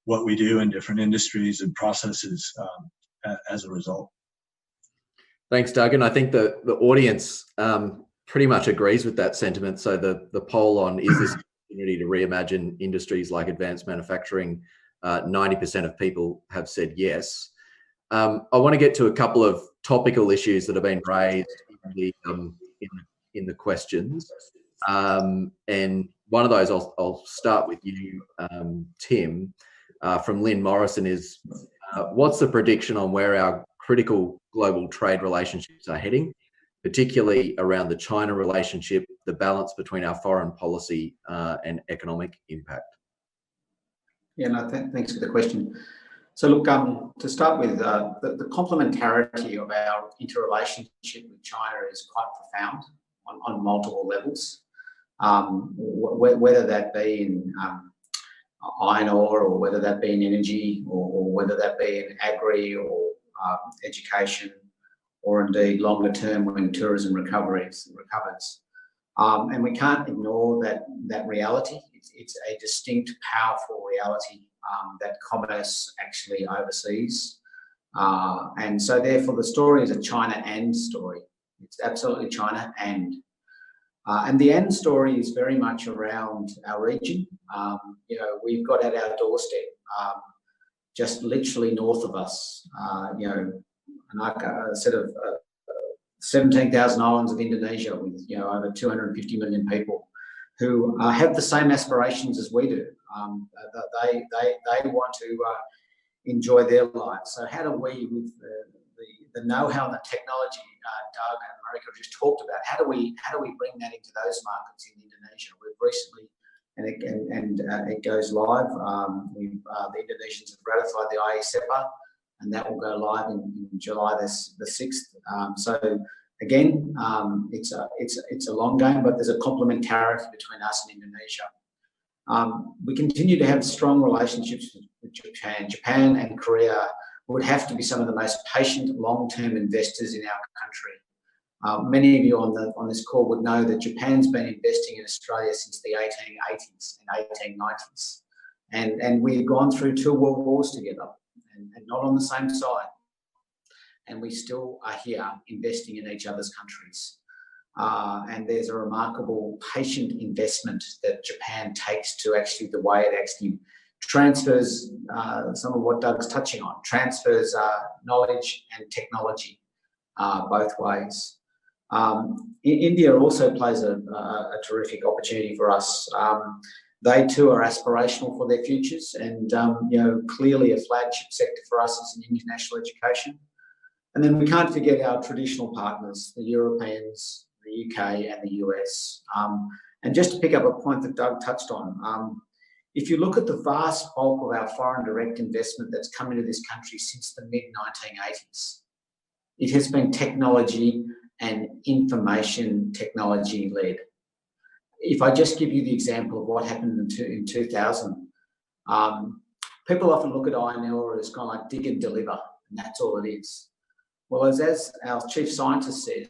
S4: what we do in different industries and processes as a result.
S1: Thanks, Doug. And I think the audience pretty much agrees with that sentiment. So the poll on is this an opportunity to reimagine industries like advanced manufacturing, 90% of people have said yes. I want to get to a couple of topical issues that have been raised in the questions. And one of those, I'll start with you, Tim, from Lynn Morrison is, what's the prediction on where our critical global trade relationships are heading, particularly around the China relationship, the balance between our foreign policy and economic impact?
S2: Yeah, no, thanks for the question. So look, to start with, the complementarity of our interrelationship with China is quite profound on multiple levels, whether that be in iron ore, or whether that be in energy, or whether that be in agri or education, or indeed longer term when tourism recovers. And we can't ignore that reality. It's a distinct, powerful reality that commerce actually oversees. And so therefore the story is a China and story. It's absolutely China and. And the and story is very much around our region. We've got at our doorstep, just literally north of us, like a set of 17,000 islands of Indonesia with over 250 million people who have the same aspirations as we do. They want to enjoy their lives. So how do we, with the know-how and the technology Doug and Marika just talked about, how do we bring that into those markets in Indonesia? We've recently, and it goes live. The Indonesians have ratified the IE-SEPA, and that will go live in July the 6th. So again, it's a long game, but there's a complementarity between us and Indonesia. We continue to have strong relationships with Japan. Japan and Korea would have to be some of the most patient long-term investors in our country. Many of you on this call would know that Japan's been investing in Australia since the 1880s and 1890s. And we've gone through 2 world wars together and not on the same side. And we still are here investing in each other's countries. And there's a remarkable patient investment that Japan takes to actually the way it actually transfers some of what Doug's touching on, transfers knowledge and technology both ways. India also plays a terrific opportunity for us. They too are aspirational for their futures, and clearly a flagship sector for us is in international education. And then we can't forget our traditional partners, the Europeans, the UK and the US. And just to pick up a point that Doug touched on, if you look at the vast bulk of our foreign direct investment that's come into this country since the mid-1980s, it has been technology and information technology led. If I just give you the example of what happened in 2000, people often look at INL as kind of like dig and deliver, and that's all it is. Well, as our chief scientist says,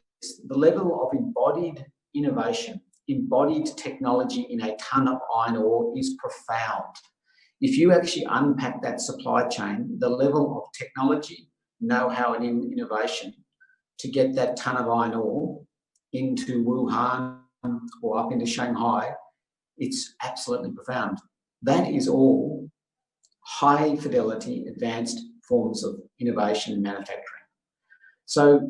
S2: the level of embodied innovation, embodied technology in a ton of iron ore is profound. If you actually unpack that supply chain, the level of technology, know-how and innovation to get that ton of iron ore into Wuhan or up into Shanghai, it's absolutely profound. That is all high fidelity, advanced forms of innovation and manufacturing. So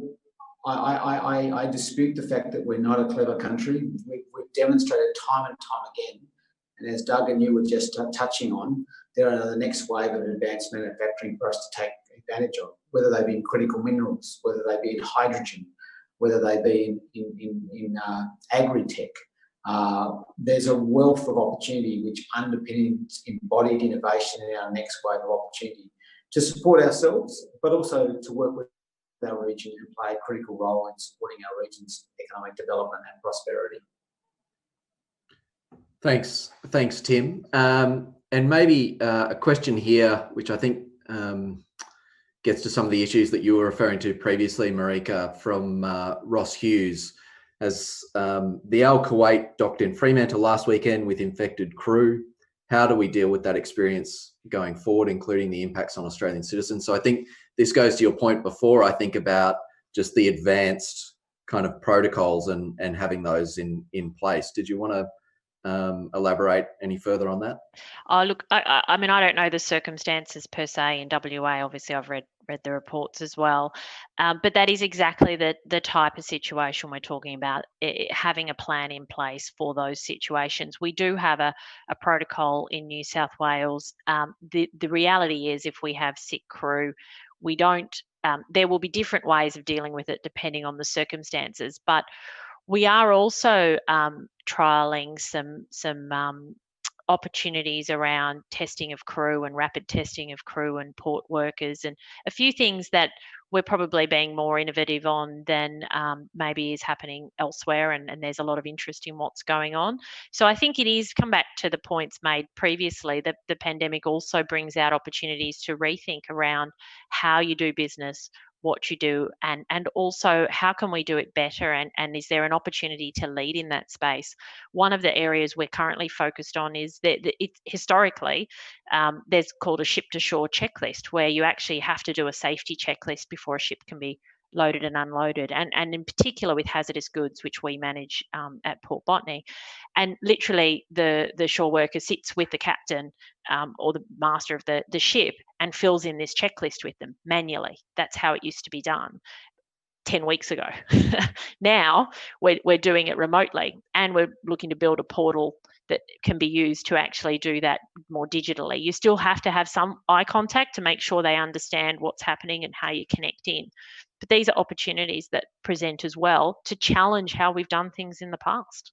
S2: I dispute the fact that we're not a clever country. We've demonstrated time and time again, and as Doug and you were just touching on, there are the next wave of advanced manufacturing for us to take advantage of, whether they be in critical minerals, whether they be in hydrogen, whether they be in agri-tech. There's a wealth of opportunity which underpins embodied innovation in our next wave of opportunity to support ourselves, but also to work with our region and play a critical role in supporting our region's economic development and prosperity.
S1: Thanks, Tim. And maybe a question here, which I think gets to some of the issues that you were referring to previously, Marika, from Ross Hughes. As the Al Kuwait docked in Fremantle last weekend with infected crew, how do we deal with that experience going forward, including the impacts on Australian citizens? So I think this goes to your point before, I think, about just the advanced kind of protocols and having those in place. Did you want to elaborate any further on that?
S3: Oh, look, I mean, I don't know the circumstances per se in WA. Obviously, I've read the reports as well. But that is exactly the type of situation we're talking about, having a plan in place for those situations. We do have a protocol in New South Wales. The reality is, if we have sick crew, we don't, there will be different ways of dealing with it depending on the circumstances. But we are also trialling some opportunities around testing of crew and rapid testing of crew and port workers, and a few things that we're probably being more innovative on than maybe is happening elsewhere, and there's a lot of interest in what's going on. So I think it is, come back to the points made previously, that the pandemic also brings out opportunities to rethink around how you do business, what you do, and also how can we do it better, and is there an opportunity to lead in that space. One of the areas we're currently focused on is that historically there's called a ship to shore checklist, where you actually have to do a safety checklist before a ship can be loaded and unloaded, and in particular with hazardous goods, which we manage at Port Botany. And literally the shore worker sits with the captain or the master of the ship and fills in this checklist with them manually. That's how it used to be done 10 weeks ago. Now we're doing it remotely, and we're looking to build a portal that can be used to actually do that more digitally. You still have to have some eye contact to make sure they understand what's happening and how you connect in. But these are opportunities that present as well to challenge how we've done things in the past.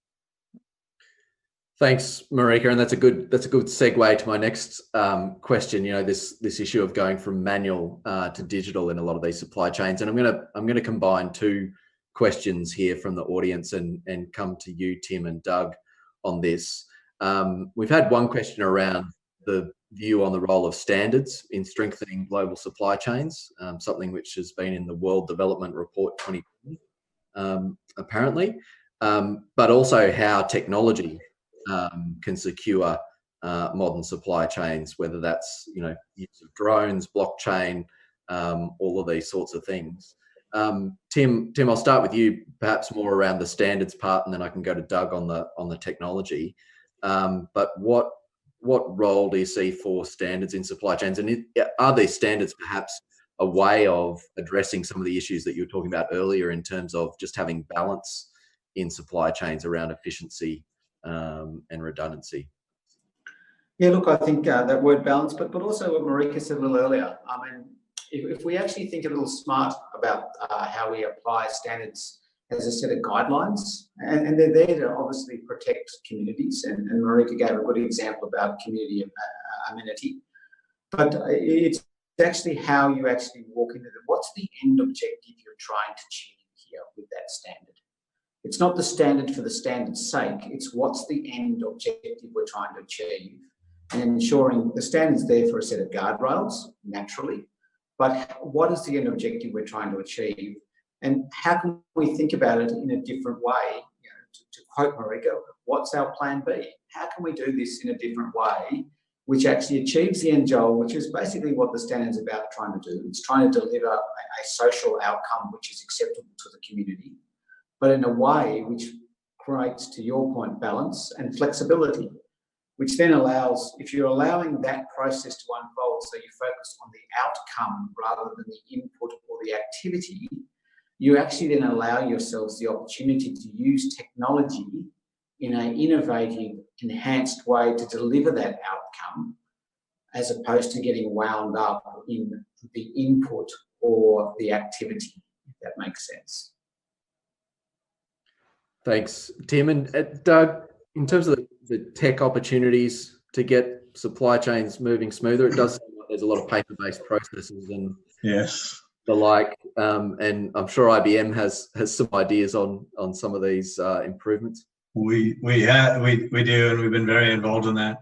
S1: Thanks, Marika, and that's a good segue to my next question. You know, this issue of going from manual to digital in a lot of these supply chains, and I'm gonna combine two questions here from the audience and come to you, Tim and Doug, on this. We've had one question around the view on the role of standards in strengthening global supply chains, something which has been in the World Development Report 2020, apparently, but also how technology can secure modern supply chains, whether that's, you know, use of drones, blockchain, all of these sorts of things. Tim, I'll start with you, perhaps more around the standards part, and then I can go to Doug on the technology. But what role do you see for standards in supply chains, and are these standards perhaps a way of addressing some of the issues that you were talking about earlier in terms of just having balance in supply chains around efficiency and redundancy?
S2: Yeah, look, I think that word balance, but also what Marika said a little earlier. I mean, if we actually think a little smart about how we apply standards as a set of guidelines, and they're there to obviously protect communities, and Marika gave a good example about community amenity, but it's actually how you actually walk into it. What's the end objective you're trying to achieve here with that standard? It's not the standard for the standard's sake, it's what's the end objective we're trying to achieve, and ensuring the standard's there for a set of guardrails, naturally, but what is the end objective we're trying to achieve, and how can we think about it in a different way? You know, to quote Marika, what's our plan B? How can we do this in a different way, which actually achieves the end goal, which is basically what the standard's about trying to do. It's trying to deliver a social outcome which is acceptable to the community, but in a way which creates, to your point, balance and flexibility, which then allows, if you're allowing that process to unfold, so you focus on the outcome rather than the input or the activity, you actually then allow yourselves the opportunity to use technology in an innovative, enhanced way to deliver that outcome, as opposed to getting wound up in the input or the activity, if that makes sense.
S1: Thanks, Tim. And Doug, in terms of the tech opportunities to get supply chains moving smoother, it does seem like there's a lot of paper-based processes and
S4: yes,
S1: the like, and I'm sure IBM has some ideas on some of these improvements.
S4: We do, and we've been very involved in that.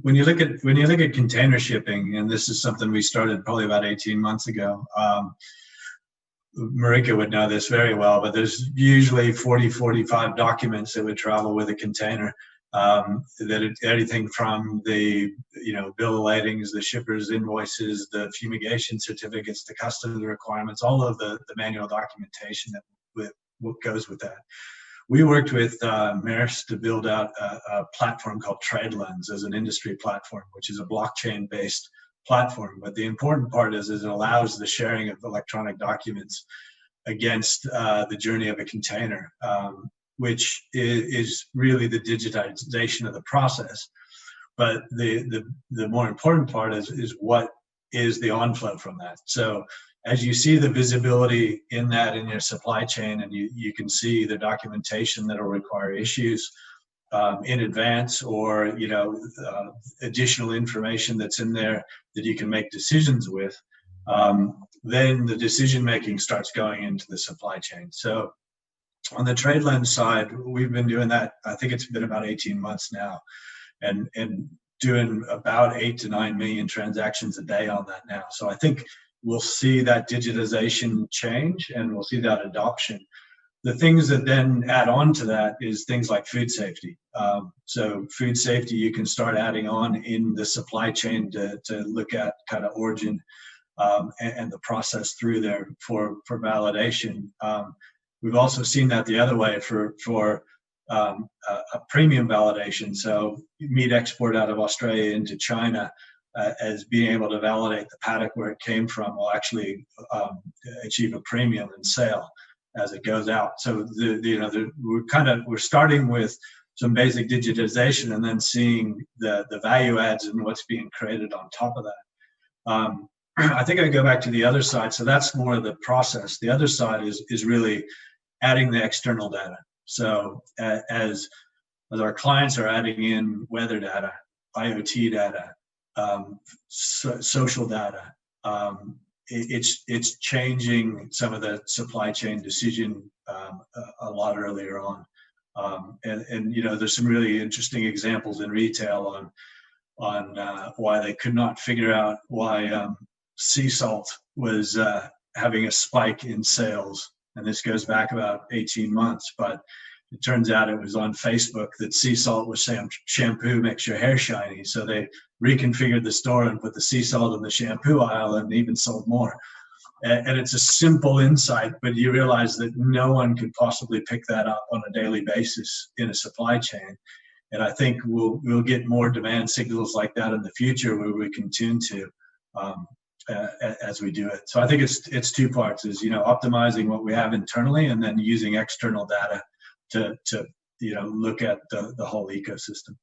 S4: When you look at container shipping, and this is something we started probably about 18 months ago. Marika would know this very well, but there's usually 45 documents that would travel with a container. That anything from the bill of ladings, the shipper's invoices, the fumigation certificates, the customs requirements, all of the manual documentation that goes with that. We worked with Maersk to build out a platform called TradeLens as an industry platform, which is a blockchain-based platform. But the important part is it allows the sharing of electronic documents against the journey of a container, which is really the digitization of the process. But the more important part is what is the onflow from that. So as you see the visibility in that in your supply chain, and you can see the documentation that will require issues in advance, or additional information that's in there that you can make decisions with, then the decision making starts going into the supply chain. So on the TradeLens side, we've been doing that. I think it's been about 18 months now, and doing about 8 to 9 million transactions a day on that now. So I think we'll see that digitization change, and we'll see that adoption. The things that then add on to that is things like food safety. So food safety, you can start adding on in the supply chain to look at kind of origin and the process through there for validation. We've also seen that the other way for a premium validation. So meat export out of Australia into China, as being able to validate the paddock where it came from will actually achieve a premium in sale as it goes out. So we're starting with some basic digitization and then seeing the value adds and what's being created on top of that. I think I go back to the other side. So that's more of the process. The other side is really adding the external data. So as our clients are adding in weather data, IoT data, social data, it's changing some of the supply chain decision a lot earlier on. And you know, there's some really interesting examples in retail on why they could not figure out why sea salt was having a spike in sales. And this goes back about 18 months, but it turns out it was on Facebook that sea salt was saying shampoo makes your hair shiny. So they reconfigured the store and put the sea salt in the shampoo aisle and even sold more. And it's a simple insight, but you realize that no one could possibly pick that up on a daily basis in a supply chain. And I think we'll get more demand signals like that in the future where we can tune to as we do it. So I think it's two parts: is, you know, optimizing what we have internally and then using external data to you know, look at the whole ecosystem.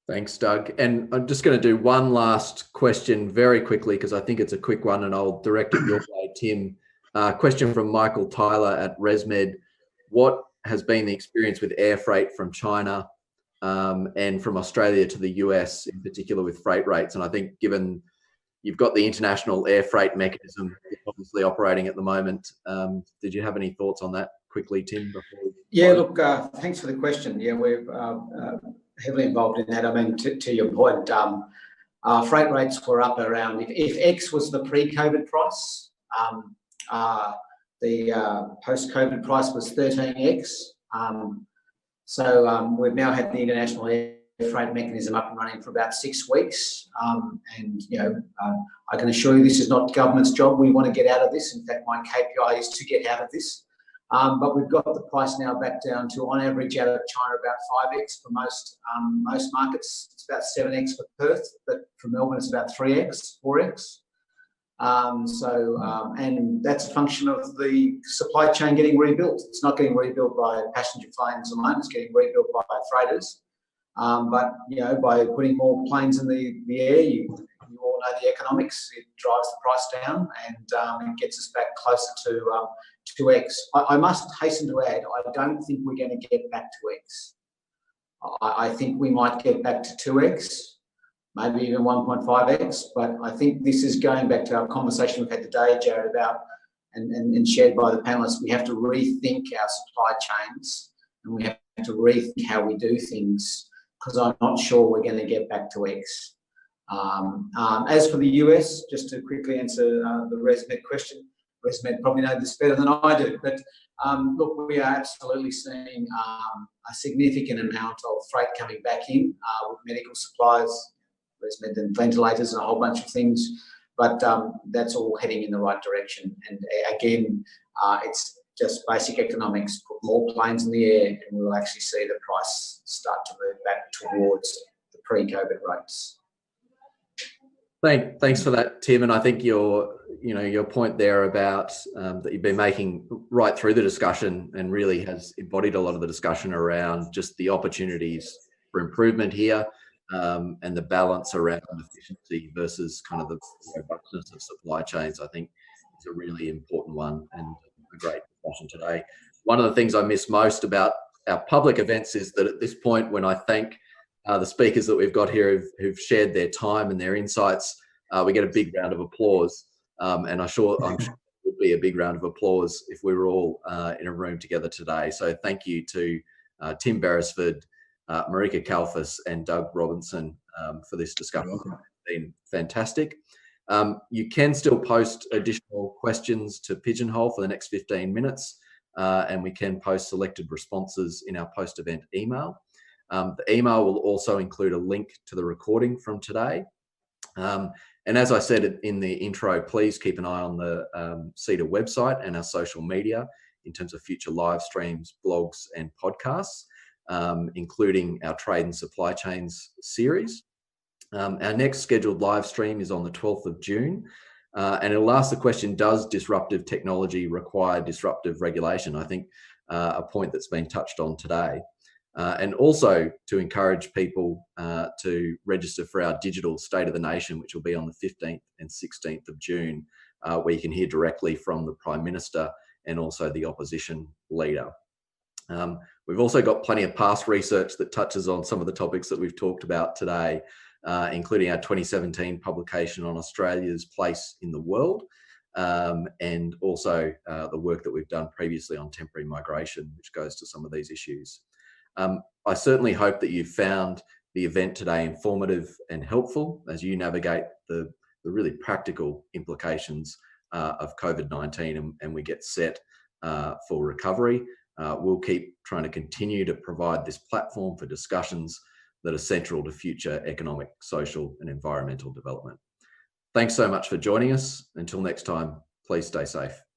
S1: Thanks, Doug. And I'm just going to do one last question very quickly because I think it's a quick one, and I'll direct it your way, Tim. Question from Michael Tyler at ResMed. What has been the experience with air freight from China and from Australia to the US, in particular with freight rates? And I think given you've got the international air freight mechanism obviously operating at the moment, did you have any thoughts on that quickly, Tim?
S2: Yeah, look, thanks for the question. Yeah, we're heavily involved in that. I mean, to your point, freight rates were up around, if X was the pre-COVID price, the post-COVID price was 13X. So we've now had the international air freight mechanism up and running for about 6 weeks. And, you know, I can assure you this is not government's job. We want to get out of this. In fact, my KPI is to get out of this. But we've got the price now back down to, on average, out of China, about 5X for most markets. It's about 7X for Perth, but for Melbourne, it's about 3X, 4X. And that's a function of the supply chain getting rebuilt. It's not getting rebuilt by passenger planes alone, it's getting rebuilt by freighters. But, you know, by putting more planes in the air, you all know the economics, it drives the price down and it gets us back closer to 2X. I must hasten to add, I don't think we're going to get back to X. I think we might get back to 2X, maybe even 1.5X, but I think this is going back to our conversation we've had today, Jarrod, about, and shared by the panelists, we have to rethink our supply chains and we have to rethink how we do things, because I'm not sure we're going to get back to X. As for the US, just to quickly answer the ResMed question, ResMed probably know this better than I do, but look, we are absolutely seeing a significant amount of freight coming back in with medical supplies, ResMed and ventilators and a whole bunch of things, but that's all heading in the right direction. And again, it's just basic economics, put more planes in the air and we'll actually see the price start to move back towards the pre-COVID rates.
S1: Thanks for that, Tim. And I think your point there about that you've been making right through the discussion and really has embodied a lot of the discussion around just the opportunities for improvement here and the balance around efficiency versus kind of the robustness of supply chains, I think is a really important one and a great discussion today. One of the things I miss most about our public events is that at this point, when I thank the speakers that we've got here who've shared their time and their insights, we get a big round of applause. And I'm sure it would be a big round of applause if we were all in a room together today. So thank you to Tim Beresford, Marika Calfas and Doug Robinson for this discussion. It's been fantastic. You can still post additional questions to Pigeonhole for the next 15 minutes, and we can post selected responses in our post-event email. The email will also include a link to the recording from today. And as I said in the intro, please keep an eye on the CEDA website and our social media in terms of future live streams, blogs and podcasts, including our Trade and Supply Chains series. Our next scheduled live stream is on the 12th of June, and it'll ask the question, does disruptive technology require disruptive regulation? I think a point that's been touched on today. and also to encourage people to register for our digital State of the Nation, which will be on the 15th and 16th of June, where you can hear directly from the Prime Minister and also the opposition leader. We've also got plenty of past research that touches on some of the topics that we've talked about today, including our 2017 publication on Australia's place in the world, and also the work that we've done previously on temporary migration, which goes to some of these issues. I certainly hope that you've found the event today informative and helpful as you navigate the really practical implications of COVID-19 and we get set for recovery. We'll keep trying to continue to provide this platform for discussions that are central to future economic, social, and environmental development. Thanks so much for joining us. Until next time, please stay safe.